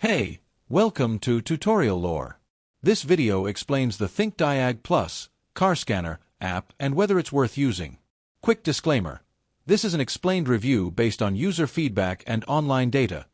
Hey, welcome to Tutorial Lore. This video explains the Thinkdiag Plus car scanner app and whether it's worth using. Quick disclaimer. This is an explained review based on user feedback and online data,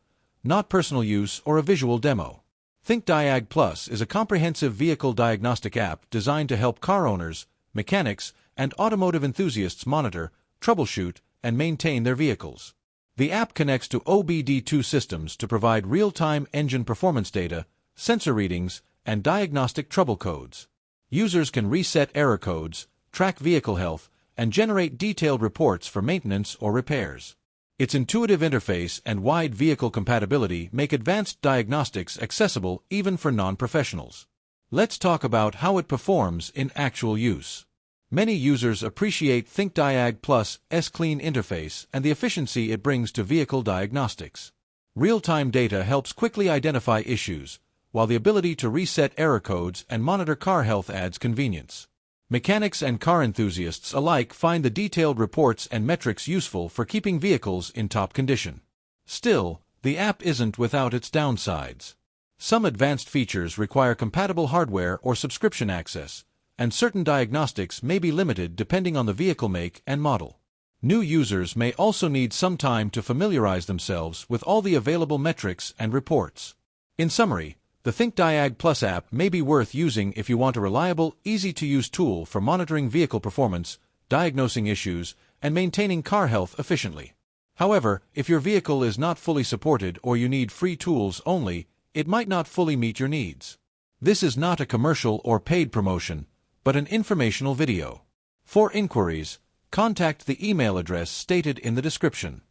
not personal use or a visual demo. Thinkdiag Plus is a comprehensive vehicle diagnostic app designed to help car owners, mechanics, and automotive enthusiasts monitor, troubleshoot, and maintain their vehicles. The app connects to OBD-II systems to provide real-time engine performance data, sensor readings, and diagnostic trouble codes. Users can reset error codes, track vehicle health, and generate detailed reports for maintenance or repairs. Its intuitive interface and wide vehicle compatibility make advanced diagnostics accessible even for non-professionals. Let's talk about how it performs in actual use. Many users appreciate Thinkdiag Plus' clean interface and the efficiency it brings to vehicle diagnostics. Real-time data helps quickly identify issues, while the ability to reset error codes and monitor car health adds convenience. Mechanics and car enthusiasts alike find the detailed reports and metrics useful for keeping vehicles in top condition. Still, the app isn't without its downsides. Some advanced features require compatible hardware or subscription access, and certain diagnostics may be limited depending on the vehicle make and model. New users may also need some time to familiarize themselves with all the available metrics and reports. In summary, the Thinkdiag Plus app may be worth using if you want a reliable, easy-to-use tool for monitoring vehicle performance, diagnosing issues, and maintaining car health efficiently. However, if your vehicle is not fully supported or you need free tools only, it might not fully meet your needs. This is not a commercial or paid promotion, but an informational video. For inquiries, contact the email address stated in the description.